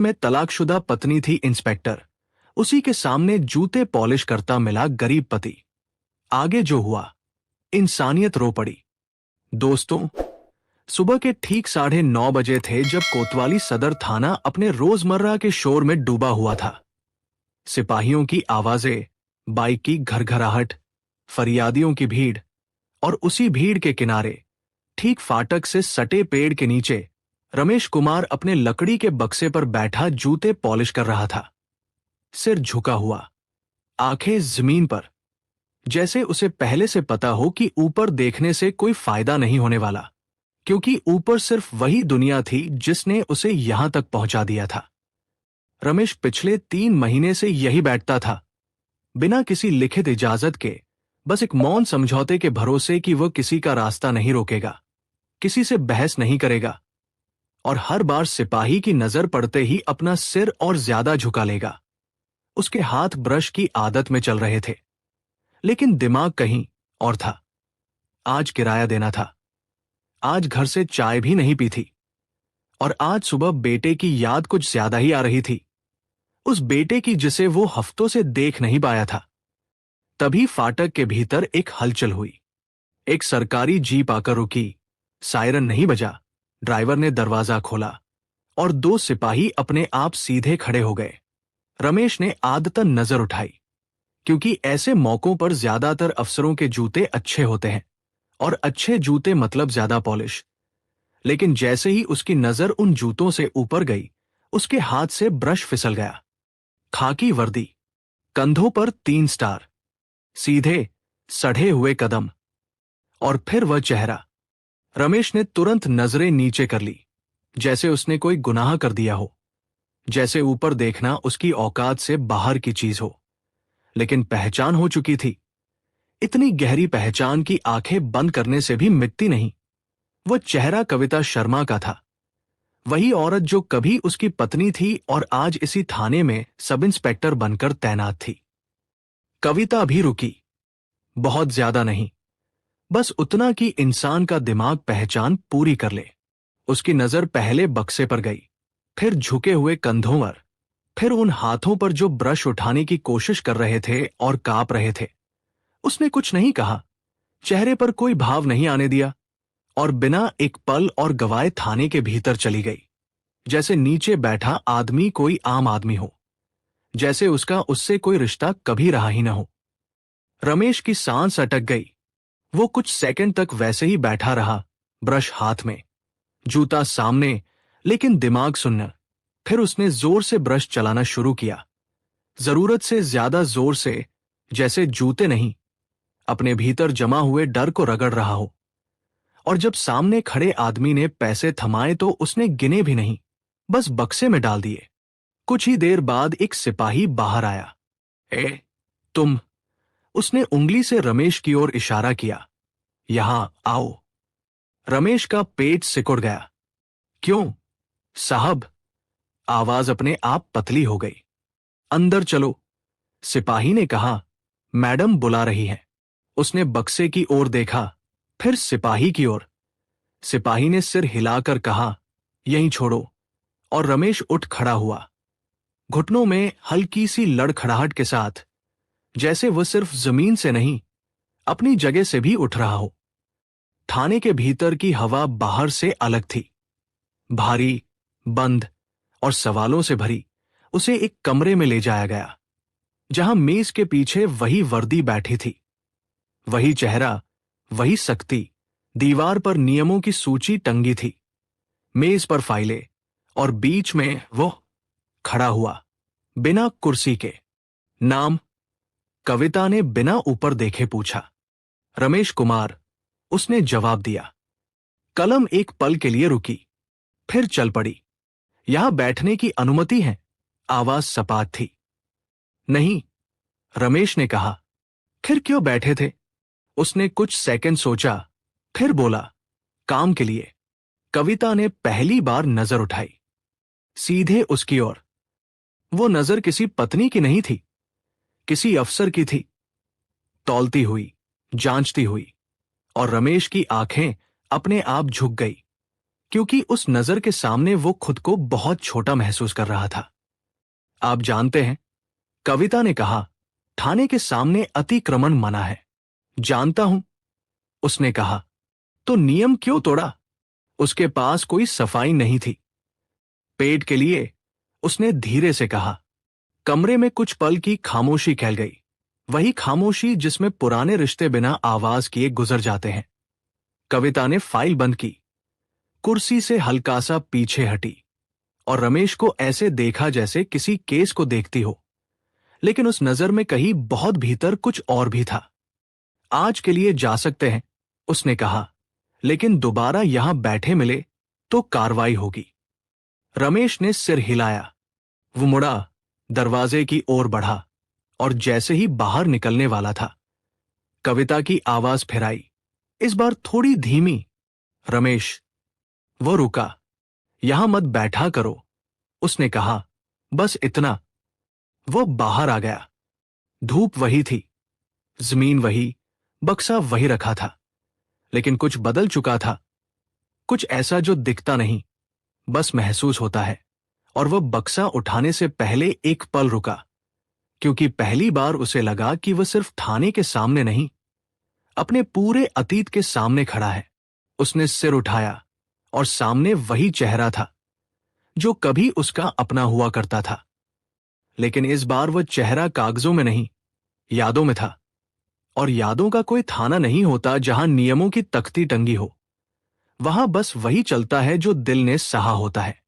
में तलाकशुदा पत्नी थी इंस्पेक्टर। उसी के सामने जूते पॉलिश करता मिला गरीब पति। आगे जो हुआ, इंसानियत रो पड़ी। दोस्तों, सुबह के ठीक 9:30 बजे थे जब कोतवाली सदर थाना अपने रोजमर्रा के शोर में डूबा हुआ था। सिपाहियों की आवाजें, बाइक की घरघराहट, फरियादियों की भीड़, और उसी भीड़ के किनारे, ठीक फाटक से सटे पेड़ के नीचे, रमेश कुमार अपने लकड़ी के बक्से पर बैठा जूते पॉलिश कर रहा था। सिर झुका हुआ, आंखें जमीन पर, जैसे उसे पहले से पता हो कि ऊपर देखने से कोई फायदा नहीं होने वाला, क्योंकि ऊपर सिर्फ वही दुनिया थी जिसने उसे यहां तक पहुंचा दिया था। रमेश पिछले 3 महीने से यही बैठता था, बिना किसी लिखित इजाजत के, बस एक मौन समझौते के भरोसे कि वह किसी का रास्ता नहीं रोकेगा, किसी से बहस नहीं करेगा, और हर बार सिपाही की नजर पड़ते ही अपना सिर और ज्यादा झुका लेगा। उसके हाथ ब्रश की आदत में चल रहे थे, लेकिन दिमाग कहीं और था। आज किराया देना था, आज घर से चाय भी नहीं पी थी, और आज सुबह बेटे की याद कुछ ज्यादा ही आ रही थी, उस बेटे की जिसे वो हफ्तों से देख नहीं पाया था। तभी फाटक के भीतर एक हलचल हुई। एक सरकारी जीप आकर रुकी, सायरन नहीं बजा, ड्राइवर ने दरवाजा खोला, और 2 सिपाही अपने आप सीधे खड़े हो गए। रमेश ने आदतन नजर उठाई, क्योंकि ऐसे मौकों पर ज्यादातर अफसरों के जूते अच्छे होते हैं, और अच्छे जूते मतलब ज्यादा पॉलिश। लेकिन जैसे ही उसकी नजर उन जूतों से ऊपर गई, उसके हाथ से ब्रश फिसल गया। खाकी वर्दी, कंधों पर 3 स्टार, सीधे सड़े हुए कदम, और फिर वह चेहरा। रमेश ने तुरंत नजरें नीचे कर ली, जैसे उसने कोई गुनाह कर दिया हो, जैसे ऊपर देखना उसकी औकात से बाहर की चीज हो। लेकिन पहचान हो चुकी थी, इतनी गहरी पहचान की आंखें बंद करने से भी मिटती नहीं। वह चेहरा कविता शर्मा का था, वही औरत जो कभी उसकी पत्नी थी और आज इसी थाने में सब इंस्पेक्टर बनकर तैनात थी। कविता भी रुकी, बहुत ज्यादा नहीं, बस उतना कि इंसान का दिमाग पहचान पूरी कर ले। उसकी नजर पहले बक्से पर गई, फिर झुके हुए कंधों पर, फिर उन हाथों पर जो ब्रश उठाने की कोशिश कर रहे थे और कांप रहे थे। उसने कुछ नहीं कहा, चेहरे पर कोई भाव नहीं आने दिया, और बिना एक पल और गवाए थाने के भीतर चली गई, जैसे नीचे बैठा आदमी कोई आम आदमी हो, जैसे उसका उससे कोई रिश्ता कभी रहा ही न हो। रमेश की सांस अटक गई। वो कुछ सेकंड तक वैसे ही बैठा रहा, ब्रश हाथ में, जूता सामने, लेकिन दिमाग सुन्न। फिर उसने जोर से ब्रश चलाना शुरू किया, जरूरत से ज्यादा जोर से, जैसे जूते नहीं, अपने भीतर जमा हुए डर को रगड़ रहा हो। और जब सामने खड़े आदमी ने पैसे थमाए तो उसने गिने भी नहीं, बस बक्से में डाल दिए। कुछ ही देर बाद एक सिपाही बाहर आया। ए, तुम, उसने उंगली से रमेश की ओर इशारा किया। यहां आओ। रमेश का पेट सिकुड़ गया। क्यों साहब? आवाज अपने आप पतली हो गई। अंदर चलो, सिपाही ने कहा। मैडम बुला रही है। उसने बक्से की ओर देखा, फिर सिपाही की ओर। सिपाही ने सिर हिलाकर कहा, यहीं छोड़ो, और रमेश उठ खड़ा हुआ, घुटनों में हल्की सी लड़खड़ाहट के साथ, जैसे वह सिर्फ जमीन से नहीं, अपनी जगह से भी उठ रहा हो। थाने के भीतर की हवा बाहर से अलग थी, भारी, बंद और सवालों से भरी। उसे एक कमरे में ले जाया गया, जहां मेज के पीछे वही वर्दी बैठी थी, वही चेहरा, वही सख्ती। दीवार पर नियमों की सूची टंगी थी, मेज पर फाइलें, और बीच में वो खड़ा हुआ, बिना कुर्सी के। नाम? कविता ने बिना ऊपर देखे पूछा। रमेश कुमार, उसने जवाब दिया। कलम एक पल के लिए रुकी, फिर चल पड़ी। यहां बैठने की अनुमति है? आवाज सपाट थी। नहीं, रमेश ने कहा। फिर क्यों बैठे थे? उसने कुछ सेकंड सोचा, फिर बोला, काम के लिए। कविता ने पहली बार नजर उठाई, सीधे उसकी ओर। वो नजर किसी पत्नी की नहीं थी, किसी अफसर की थी, तौलती हुई, जांचती हुई। और रमेश की आंखें अपने आप झुक गई, क्योंकि उस नजर के सामने वो खुद को बहुत छोटा महसूस कर रहा था। आप जानते हैं, कविता ने कहा, थाने के सामने अतिक्रमण मना है। जानता हूं, उसने कहा। तो नियम क्यों तोड़ा? उसके पास कोई सफाई नहीं थी। पेट के लिए, उसने धीरे से कहा। कमरे में कुछ पल की खामोशी फैल गई, वही खामोशी जिसमें पुराने रिश्ते बिना आवाज किए गुजर जाते हैं। कविता ने फाइल बंद की, कुर्सी से हल्का सा पीछे हटी और रमेश को ऐसे देखा जैसे किसी केस को देखती हो, लेकिन उस नजर में कहीं बहुत भीतर कुछ और भी था। आज के लिए जा सकते हैं, उसने कहा, लेकिन दोबारा यहां बैठे मिले तो कार्रवाई होगी। रमेश ने सिर हिलाया। वो मुड़ा, दरवाजे की ओर बढ़ा और जैसे ही बाहर निकलने वाला था, कविता की आवाज फिर आई, इस बार थोड़ी धीमी। रमेश। वो रुका। यहां मत बैठा करो, उसने कहा, बस इतना। वो बाहर आ गया। धूप वही थी, जमीन वही, बक्सा वही रखा था, लेकिन कुछ बदल चुका था। कुछ ऐसा जो दिखता नहीं, बस महसूस होता है। और वह बक्सा उठाने से पहले एक पल रुका, क्योंकि पहली बार उसे लगा कि वह सिर्फ थाने के सामने नहीं, अपने पूरे अतीत के सामने खड़ा है। उसने सिर उठाया और सामने वही चेहरा था जो कभी उसका अपना हुआ करता था, लेकिन इस बार वह चेहरा कागजों में नहीं, यादों में था। और यादों का कोई थाना नहीं होता जहां नियमों की तख्ती टंगी हो। वहां बस वही चलता है जो दिल ने सहा होता है।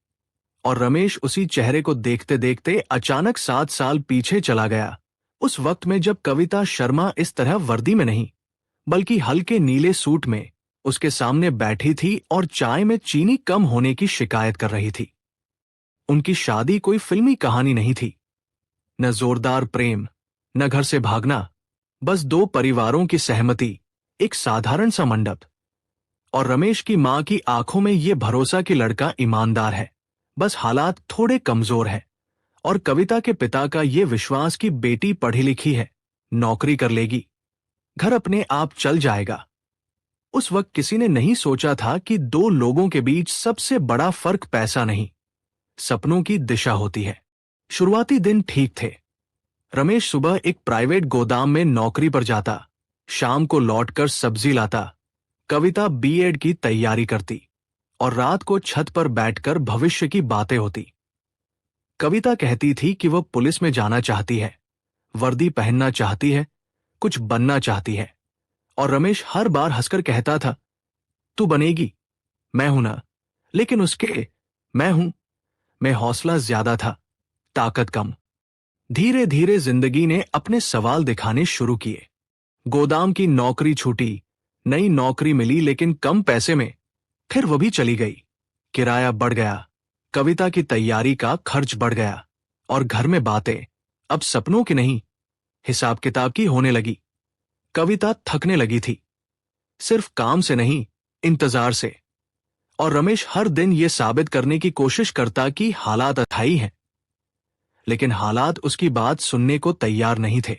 और रमेश उसी चेहरे को देखते देखते अचानक 7 साल पीछे चला गया, उस वक्त में जब कविता शर्मा इस तरह वर्दी में नहीं, बल्कि हल्के नीले सूट में उसके सामने बैठी थी और चाय में चीनी कम होने की शिकायत कर रही थी। उनकी शादी कोई फिल्मी कहानी नहीं थी, न जोरदार प्रेम, न घर से भागना, बस दो परिवारों की सहमति, एक साधारण सा मंडप। और रमेश की मां की आंखों में यह भरोसा कि लड़का ईमानदार है, बस हालात थोड़े कमजोर है। और कविता के पिता का यह विश्वास कि बेटी पढ़ी लिखी है, नौकरी कर लेगी, घर अपने आप चल जाएगा। उस वक्त किसी ने नहीं सोचा था कि दो लोगों के बीच सबसे बड़ा फर्क पैसा नहीं, सपनों की दिशा होती है। शुरुआती दिन ठीक थे। रमेश सुबह एक प्राइवेट गोदाम में नौकरी पर जाता, शाम को लौटकर सब्जी लाता। कविता बीएड की तैयारी करती और रात को छत पर बैठकर भविष्य की बातें होती। कविता कहती थी कि वह पुलिस में जाना चाहती है, वर्दी पहनना चाहती है, कुछ बनना चाहती है। और रमेश हर बार हंसकर कहता था, तू बनेगी, मैं हूं ना। लेकिन उसके मैं हूं में हौसला ज्यादा था, ताकत कम। धीरे धीरे जिंदगी ने अपने सवाल दिखाने शुरू किए। गोदाम की नौकरी छूटी, नई नौकरी मिली लेकिन कम पैसे में, फिर वो भी चली गई। किराया बढ़ गया, कविता की तैयारी का खर्च बढ़ गया और घर में बातें अब सपनों की नहीं, हिसाब किताब की होने लगी। कविता थकने लगी थी, सिर्फ काम से नहीं, इंतजार से। और रमेश हर दिन ये साबित करने की कोशिश करता कि हालात अथाई हैं, लेकिन हालात उसकी बात सुनने को तैयार नहीं थे।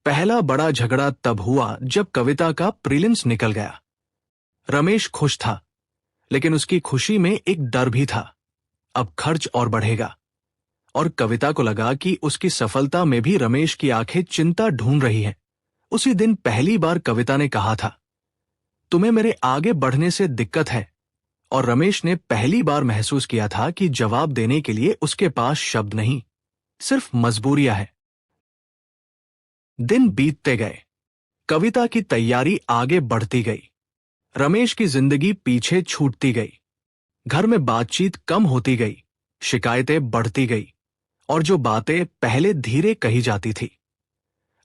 पहला बड़ा झगड़ा तब हुआ जब कविता का प्रीलिम्स निकल गया। रमेश खुश था, लेकिन उसकी खुशी में एक डर भी था, अब खर्च और बढ़ेगा। और कविता को लगा कि उसकी सफलता में भी रमेश की आंखें चिंता ढूंढ रही हैं। उसी दिन पहली बार कविता ने कहा था, तुम्हें मेरे आगे बढ़ने से दिक्कत है। और रमेश ने पहली बार महसूस किया था कि जवाब देने के लिए उसके पास शब्द नहीं, सिर्फ मजबूरियां है। दिन बीतते गए, कविता की तैयारी आगे बढ़ती गई, रमेश की जिंदगी पीछे छूटती गई। घर में बातचीत कम होती गई, शिकायतें बढ़ती गई, और जो बातें पहले धीरे कही जाती थी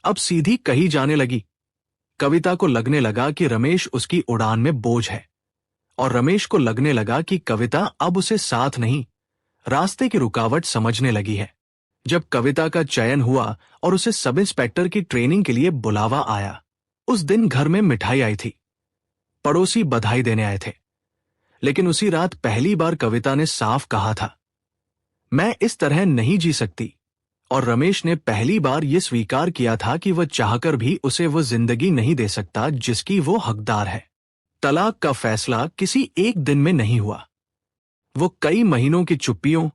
अब सीधी कही जाने लगी। कविता को लगने लगा कि रमेश उसकी उड़ान में बोझ है, और रमेश को लगने लगा कि कविता अब उसे साथ नहीं, रास्ते की रुकावट समझने लगी है। जब कविता का चयन हुआ और उसे सब इंस्पेक्टर की ट्रेनिंग के लिए बुलावा आया, उस दिन घर में मिठाई आई थी, पड़ोसी बधाई देने आए थे। लेकिन उसी रात पहली बार कविता ने साफ कहा था, मैं इस तरह नहीं जी सकती। और रमेश ने पहली बार यह स्वीकार किया था कि वह चाहकर भी उसे वो जिंदगी नहीं दे सकता जिसकी वो हकदार है। तलाक का फैसला किसी एक दिन में नहीं हुआ, वो कई महीनों की चुप्पियों,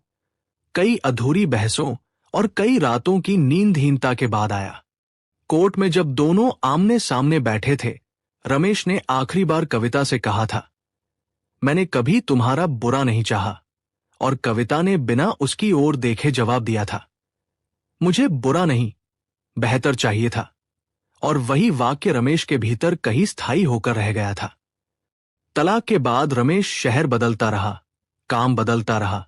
कई अधूरी बहसों और कई रातों की नींदहीनता के बाद आया। कोर्ट में जब दोनों आमने सामने बैठे थे, रमेश ने आखिरी बार कविता से कहा था, मैंने कभी तुम्हारा बुरा नहीं चाहा। और कविता ने बिना उसकी ओर देखे जवाब दिया था, मुझे बुरा नहीं, बेहतर चाहिए था। और वही वाक्य रमेश के भीतर कहीं स्थायी होकर रह गया था। तलाक के बाद रमेश शहर बदलता रहा, काम बदलता रहा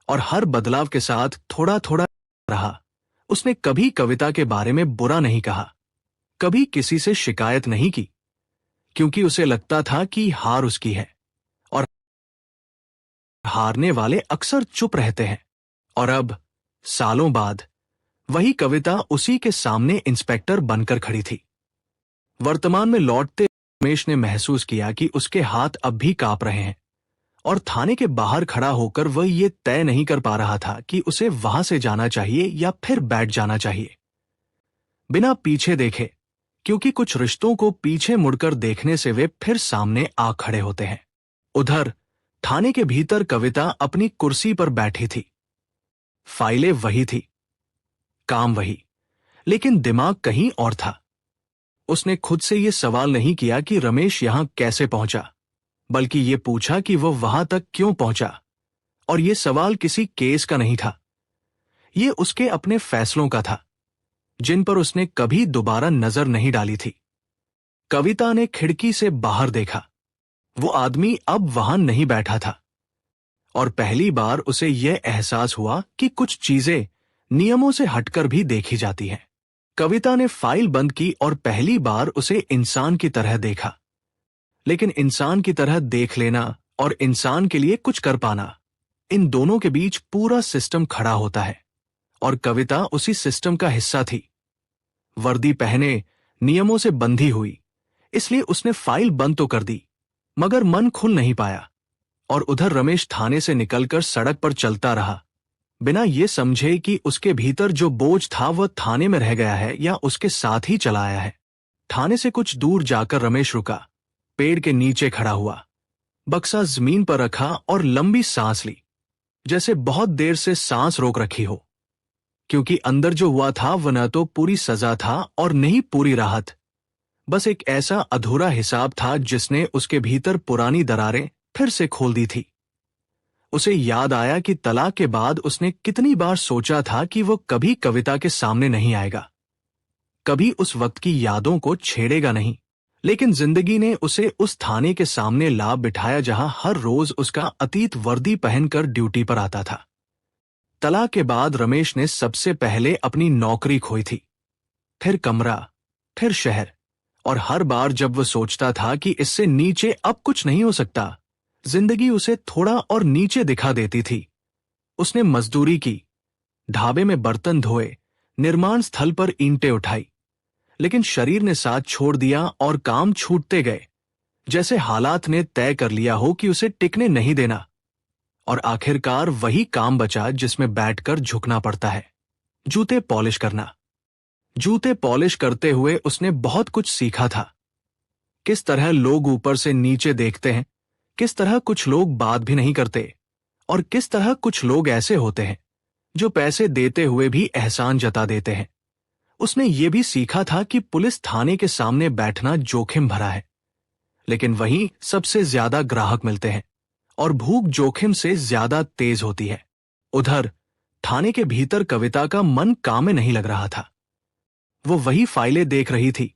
और हर बदलाव के साथ थोड़ा थोड़ा रहा। उसने कभी कविता के बारे में बुरा नहीं कहा, कभी किसी से शिकायत नहीं की, क्योंकि उसे लगता था कि हार उसकी है और हारने वाले अक्सर चुप रहते हैं। और अब सालों बाद वही कविता उसी के सामने इंस्पेक्टर बनकर खड़ी थी। वर्तमान में लौटते रमेश ने महसूस किया कि उसके हाथ अब भी कांप रहे हैं और थाने के बाहर खड़ा होकर वह ये तय नहीं कर पा रहा था कि उसे वहां से जाना चाहिए या फिर बैठ जाना चाहिए, बिना पीछे देखे, क्योंकि कुछ रिश्तों को पीछे मुड़कर देखने से वे फिर सामने आ खड़े होते हैं। उधर थाने के भीतर कविता अपनी कुर्सी पर बैठी थी। फाइलें वही थी, काम वही, लेकिन दिमाग कहीं और था। उसने खुद से यह सवाल नहीं किया कि रमेश यहां कैसे पहुंचा, बल्कि ये पूछा कि वह वहां तक क्यों पहुंचा। और यह सवाल किसी केस का नहीं था, ये उसके अपने फैसलों का था, जिन पर उसने कभी दोबारा नजर नहीं डाली थी। कविता ने खिड़की से बाहर देखा। वो आदमी अब वहां नहीं बैठा था और पहली बार उसे यह एहसास हुआ कि कुछ चीजें नियमों से हटकर भी देखी जाती हैं। कविता ने फाइल बंद की और पहली बार उसे इंसान की तरह देखा। लेकिन इंसान की तरह देख लेना और इंसान के लिए कुछ कर पाना, इन दोनों के बीच पूरा सिस्टम खड़ा होता है और कविता उसी सिस्टम का हिस्सा थी। वर्दी पहने, नियमों से बंधी हुई, इसलिए उसने फाइल बंद तो कर दी, मगर मन खुल नहीं पाया। और उधर रमेश थाने से निकलकर सड़क पर चलता रहा, बिना ये समझे कि उसके भीतर जो बोझ था वह थाने में रह गया है या उसके साथ ही चला आया है। थाने से कुछ दूर जाकर रमेश रुका, पेड़ के नीचे खड़ा हुआ, बक्सा जमीन पर रखा और लंबी सांस ली, जैसे बहुत देर से सांस रोक रखी हो। क्योंकि अंदर जो हुआ था वह न तो पूरी सजा था और न ही पूरी राहत, बस एक ऐसा अधूरा हिसाब था जिसने उसके भीतर पुरानी दरारें फिर से खोल दी थी। उसे याद आया कि तलाक के बाद उसने कितनी बार सोचा था कि वो कभी कविता के सामने नहीं आएगा, कभी उस वक्त की यादों को छेड़ेगा नहीं। लेकिन जिंदगी ने उसे उस थाने के सामने ला बिठाया जहां हर रोज उसका अतीत वर्दी पहनकर ड्यूटी पर आता था। तलाक के बाद रमेश ने सबसे पहले अपनी नौकरी खोई थी, फिर कमरा, फिर शहर, और हर बार जब वह सोचता था कि इससे नीचे अब कुछ नहीं हो सकता, जिंदगी उसे थोड़ा और नीचे दिखा देती थी। उसने मजदूरी की, ढाबे में बर्तन धोए, निर्माण स्थल पर ईंटें उठाई, लेकिन शरीर ने साथ छोड़ दिया और काम छूटते गए, जैसे हालात ने तय कर लिया हो कि उसे टिकने नहीं देना। और आखिरकार वही काम बचा जिसमें बैठकर झुकना पड़ता है, जूते पॉलिश करना। जूते पॉलिश करते हुए उसने बहुत कुछ सीखा था। किस तरह लोग ऊपर से नीचे देखते हैं, किस तरह कुछ लोग बात भी नहीं करते, और किस तरह कुछ लोग ऐसे होते हैं जो पैसे देते हुए भी एहसान जता देते हैं। उसने ये भी सीखा था कि पुलिस थाने के सामने बैठना जोखिम भरा है, लेकिन वहीं सबसे ज्यादा ग्राहक मिलते हैं और भूख जोखिम से ज्यादा तेज होती है। उधर थाने के भीतर कविता का मन काम में नहीं लग रहा था। वो वही फाइलें देख रही थी,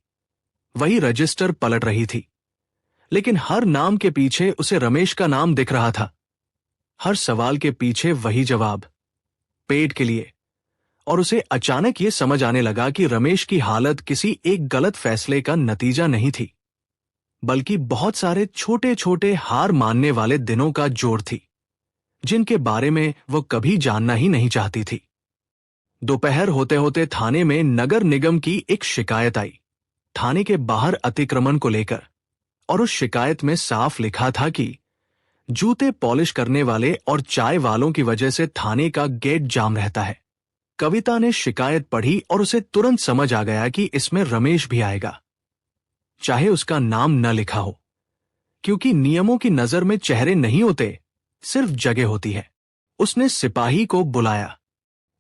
वही रजिस्टर पलट रही थी, लेकिन हर नाम के पीछे उसे रमेश का नाम दिख रहा था। हर सवाल के पीछे वही जवाब, पेट के लिए। और उसे अचानक ये समझ आने लगा कि रमेश की हालत किसी एक गलत फैसले का नतीजा नहीं थी, बल्कि बहुत सारे छोटे छोटे हार मानने वाले दिनों का जोड़ थी, जिनके बारे में वह कभी जानना ही नहीं चाहती थी। दोपहर होते होते थाने में नगर निगम की एक शिकायत आई, थाने के बाहर अतिक्रमण को लेकर। और उस शिकायत में साफ लिखा था कि जूते पॉलिश करने वाले और चाय वालों की वजह से थाने का गेट जाम रहता है। कविता ने शिकायत पढ़ी और उसे तुरंत समझ आ गया कि इसमें रमेश भी आएगा, चाहे उसका नाम न लिखा हो, क्योंकि नियमों की नजर में चेहरे नहीं होते, सिर्फ जगह होती है। उसने सिपाही को बुलाया।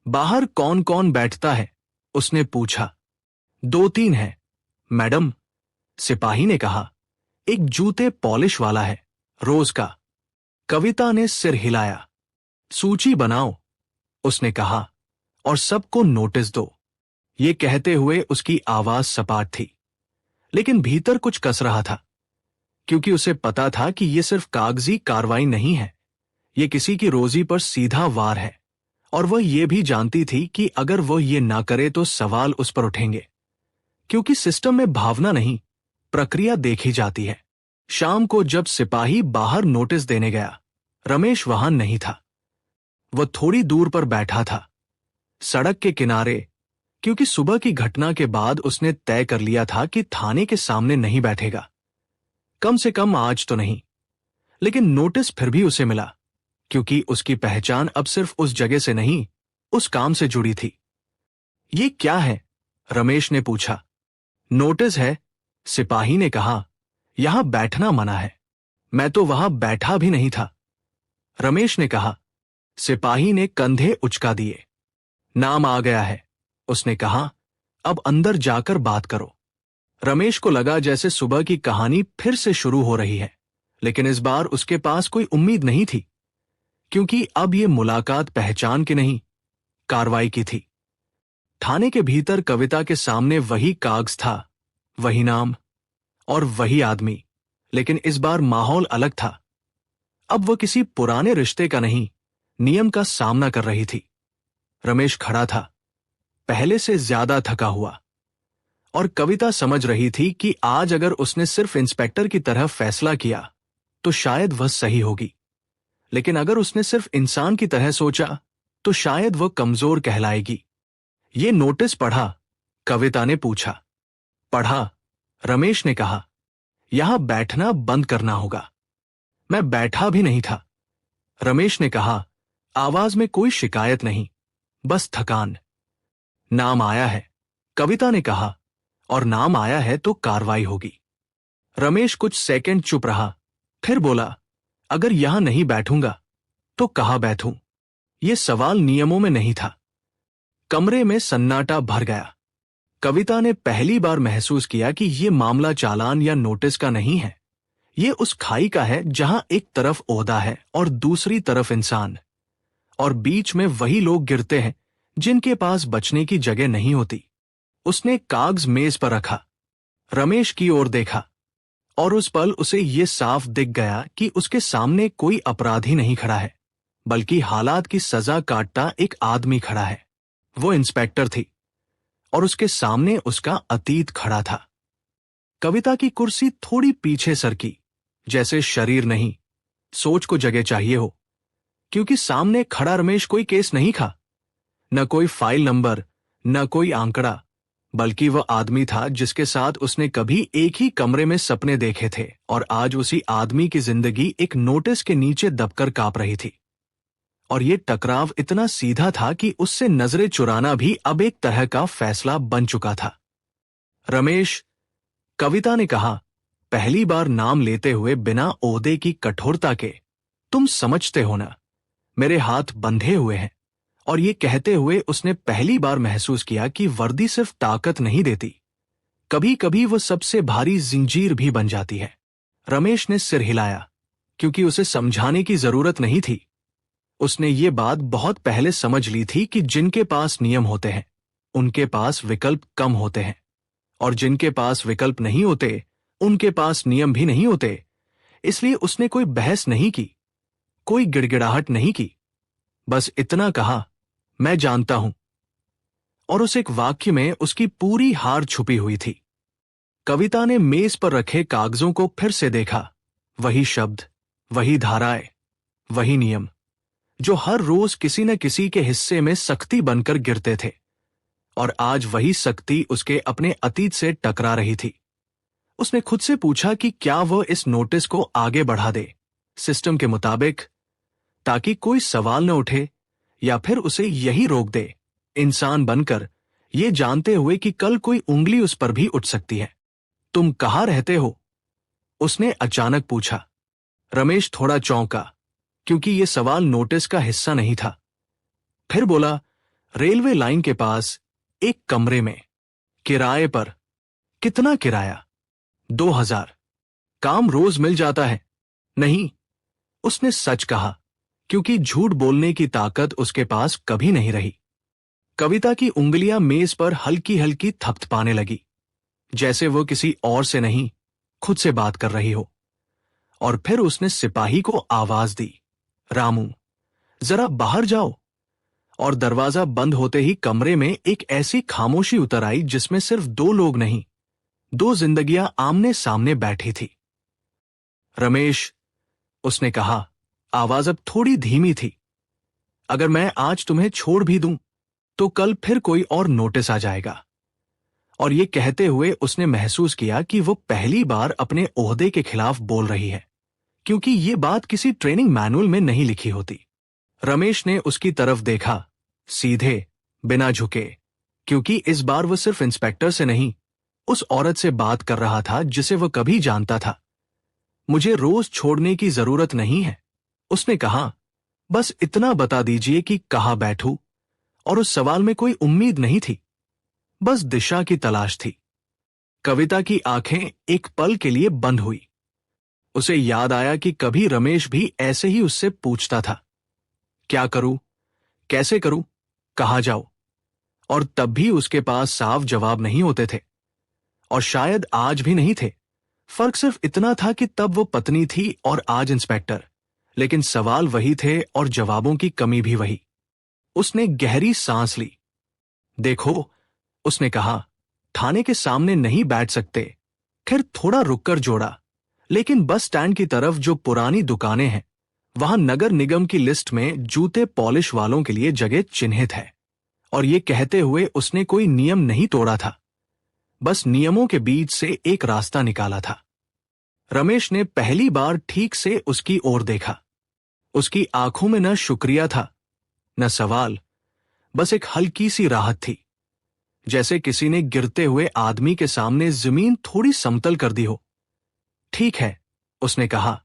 बाहर कौन कौन बैठता है? उसने पूछा। 2-3 है, मैडम, सिपाही ने कहा। एक जूते पॉलिश वाला है, रोज का। कविता ने सिर हिलाया। सूची बनाओ, उसने कहा, और सबको नोटिस दो। ये कहते हुए उसकी आवाज सपाट थी, लेकिन भीतर कुछ कस रहा था, क्योंकि उसे पता था कि यह सिर्फ कागजी कार्रवाई नहीं है, ये किसी की रोजी पर सीधा वार है। और वह यह भी जानती थी कि अगर वह ये ना करे तो सवाल उस पर उठेंगे, क्योंकि सिस्टम में भावना नहीं, प्रक्रिया देखी जाती है। शाम को जब सिपाही बाहर नोटिस देने गया, रमेश वहां नहीं था। वह थोड़ी दूर पर बैठा था, सड़क के किनारे, क्योंकि सुबह की घटना के बाद उसने तय कर लिया था कि थाने के सामने नहीं बैठेगा, कम से कम आज तो नहीं। लेकिन नोटिस फिर भी उसे मिला, क्योंकि उसकी पहचान अब सिर्फ उस जगह से नहीं, उस काम से जुड़ी थी। ये क्या है? रमेश ने पूछा। नोटिस है, सिपाही ने कहा। यहां बैठना मना है। मैं तो वहां बैठा भी नहीं था, रमेश ने कहा। सिपाही ने कंधे उचका दिए। नाम आ गया है, उसने कहा। अब अंदर जाकर बात करो। रमेश को लगा जैसे सुबह की कहानी फिर से शुरू हो रही है, लेकिन इस बार उसके पास कोई उम्मीद नहीं थी, क्योंकि अब यह मुलाकात पहचान की नहीं, कार्रवाई की थी। थाने के भीतर कविता के सामने वही कागज था, वही नाम और वही आदमी, लेकिन इस बार माहौल अलग था। अब वह किसी पुराने रिश्ते का नहीं, नियम का सामना कर रही थी। रमेश खड़ा था, पहले से ज्यादा थका हुआ, और कविता समझ रही थी कि आज अगर उसने सिर्फ इंस्पेक्टर की तरह फैसला किया तो शायद वह सही होगी, लेकिन अगर उसने सिर्फ इंसान की तरह सोचा तो शायद वह कमजोर कहलाएगी। ये नोटिस पढ़ा? कविता ने पूछा। पढ़ा, रमेश ने कहा। यहां बैठना बंद करना होगा। मैं बैठा भी नहीं था, रमेश ने कहा, आवाज में कोई शिकायत नहीं, बस थकान। नाम आया है, कविता ने कहा, और नाम आया है तो कार्रवाई होगी। रमेश कुछ सेकंड चुप रहा, फिर बोला, अगर यहां नहीं बैठूंगा तो कहां बैठूं? यह सवाल नियमों में नहीं था। कमरे में सन्नाटा भर गया। कविता ने पहली बार महसूस किया कि यह मामला चालान या नोटिस का नहीं है, यह उस खाई का है जहां एक तरफ ओहदा है और दूसरी तरफ इंसान, और बीच में वही लोग गिरते हैं जिनके पास बचने की जगह नहीं होती। उसने कागज मेज पर रखा, रमेश की ओर देखा, और उस पल उसे यह साफ दिख गया कि उसके सामने कोई अपराधी नहीं खड़ा है, बल्कि हालात की सजा काटता एक आदमी खड़ा है। वो इंस्पेक्टर थी, और उसके सामने उसका अतीत खड़ा था। कविता की कुर्सी थोड़ी पीछे सरकी, जैसे शरीर नहीं, सोच को जगह चाहिए हो, क्योंकि सामने खड़ा रमेश कोई केस नहीं था, न कोई फाइल नंबर, न कोई आंकड़ा, बल्कि वह आदमी था जिसके साथ उसने कभी एक ही कमरे में सपने देखे थे, और आज उसी आदमी की जिंदगी एक नोटिस के नीचे दबकर कांप रही थी। और ये टकराव इतना सीधा था कि उससे नजरें चुराना भी अब एक तरह का फैसला बन चुका था। रमेश, कविता ने कहा, पहली बार नाम लेते हुए बिना ओहदे की कठोरता के, तुम समझते हो ना, मेरे हाथ बंधे हुए हैं। और ये कहते हुए उसने पहली बार महसूस किया कि वर्दी सिर्फ ताकत नहीं देती, कभी कभी वो सबसे भारी जंजीर भी बन जाती है। रमेश ने सिर हिलाया, क्योंकि उसे समझाने की जरूरत नहीं थी। उसने ये बात बहुत पहले समझ ली थी कि जिनके पास नियम होते हैं, उनके पास विकल्प कम होते हैं, और जिनके पास विकल्प नहीं होते, उनके पास नियम भी नहीं होते। इसलिए उसने कोई बहस नहीं की, कोई गिड़गिड़ाहट नहीं की, बस इतना कहा, मैं जानता हूं। और उस एक वाक्य में उसकी पूरी हार छुपी हुई थी। कविता ने मेज पर रखे कागजों को फिर से देखा, वही शब्द, वही धाराएं, वही नियम, जो हर रोज किसी न किसी के हिस्से में सख्ती बनकर गिरते थे, और आज वही सख्ती उसके अपने अतीत से टकरा रही थी। उसने खुद से पूछा कि क्या वह इस नोटिस को आगे बढ़ा दे, सिस्टम के मुताबिक, ताकि कोई सवाल न उठे, या फिर उसे यही रोक दे, इंसान बनकर, ये जानते हुए कि कल कोई उंगली उस पर भी उठ सकती है। तुम कहाँ रहते हो? उसने अचानक पूछा। रमेश थोड़ा चौंका, क्योंकि ये सवाल नोटिस का हिस्सा नहीं था। फिर बोला, रेलवे लाइन के पास एक कमरे में, किराए पर। कितना किराया? 2000। काम रोज मिल जाता है। नहीं, उसने सच कहा, क्योंकि झूठ बोलने की ताकत उसके पास कभी नहीं रही। कविता की उंगलियां मेज पर हल्की हल्की थपथपाने लगी, जैसे वो किसी और से नहीं, खुद से बात कर रही हो। और फिर उसने सिपाही को आवाज दी, रामू, जरा बाहर जाओ। और दरवाजा बंद होते ही कमरे में एक ऐसी खामोशी उतर आई जिसमें सिर्फ दो लोग नहीं, दो जिंदगियां आमने सामने बैठी थी। रमेश, उसने कहा, आवाज अब थोड़ी धीमी थी, अगर मैं आज तुम्हें छोड़ भी दूं तो कल फिर कोई और नोटिस आ जाएगा। और ये कहते हुए उसने महसूस किया कि वो पहली बार अपने ओहदे के खिलाफ बोल रही है, क्योंकि ये बात किसी ट्रेनिंग मैनुअल में नहीं लिखी होती। रमेश ने उसकी तरफ देखा, सीधे, बिना झुके, क्योंकि इस बार वो सिर्फ इंस्पेक्टर से नहीं, उस औरत से बात कर रहा था जिसे वो कभी जानता था। मुझे रोज छोड़ने की जरूरत नहीं है, उसने कहा, बस इतना बता दीजिए कि कहाँ बैठूं। और उस सवाल में कोई उम्मीद नहीं थी, बस दिशा की तलाश थी। कविता की आंखें एक पल के लिए बंद हुई। उसे याद आया कि कभी रमेश भी ऐसे ही उससे पूछता था, क्या करूं, कैसे करूं, कहां जाऊं? और तब भी उसके पास साफ जवाब नहीं होते थे। और शायद आज भी नहीं थे। फर्क सिर्फ इतना था कि तब वो पत्नी थी और आज इंस्पेक्टर, लेकिन सवाल वही थे और जवाबों की कमी भी वही। उसने गहरी सांस ली। देखो, उसने कहा, थाने के सामने नहीं बैठ सकते। फिर थोड़ा रुककर जोड़ा, लेकिन बस स्टैंड की तरफ जो पुरानी दुकानें हैं, वहां नगर निगम की लिस्ट में जूते पॉलिश वालों के लिए जगह चिन्हित है। और ये कहते हुए उसने कोई नियम नहीं तोड़ा था, बस नियमों के बीच से एक रास्ता निकाला था। रमेश ने पहली बार ठीक से उसकी ओर देखा। उसकी आंखों में न शुक्रिया था, न सवाल, बस एक हल्की सी राहत थी, जैसे किसी ने गिरते हुए आदमी के सामने जमीन थोड़ी समतल कर दी हो। ठीक है, उसने कहा,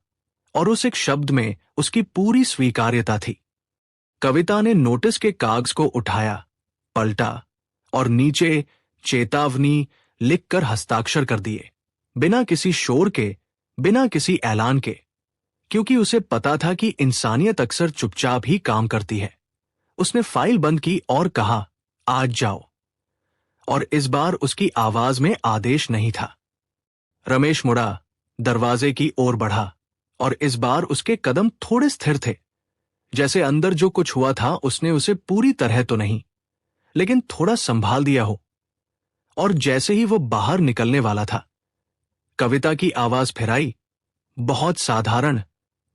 और उस एक शब्द में उसकी पूरी स्वीकार्यता थी। कविता ने नोटिस के कागज को उठाया, पलटा और नीचे चेतावनी लिखकर हस्ताक्षर कर दिए, बिना किसी शोर के, बिना किसी ऐलान के, क्योंकि उसे पता था कि इंसानियत अक्सर चुपचाप ही काम करती है। उसने फाइल बंद की और कहा, आज जाओ। और इस बार उसकी आवाज में आदेश नहीं था। रमेश मुड़ा, दरवाजे की ओर बढ़ा, और इस बार उसके कदम थोड़े स्थिर थे, जैसे अंदर जो कुछ हुआ था उसने उसे पूरी तरह तो नहीं, लेकिन थोड़ा संभाल दिया हो। और जैसे ही वो बाहर निकलने वाला था, कविता की आवाज फिर आई, बहुत साधारण,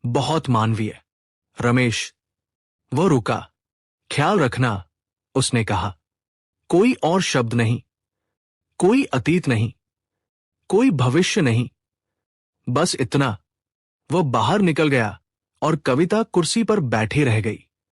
बहुत मानवीय, रमेश। वो रुका। ख्याल रखना, उसने कहा। कोई और शब्द नहीं, कोई अतीत नहीं, कोई भविष्य नहीं, बस इतना। वो बाहर निकल गया और कविता कुर्सी पर बैठी रह गई।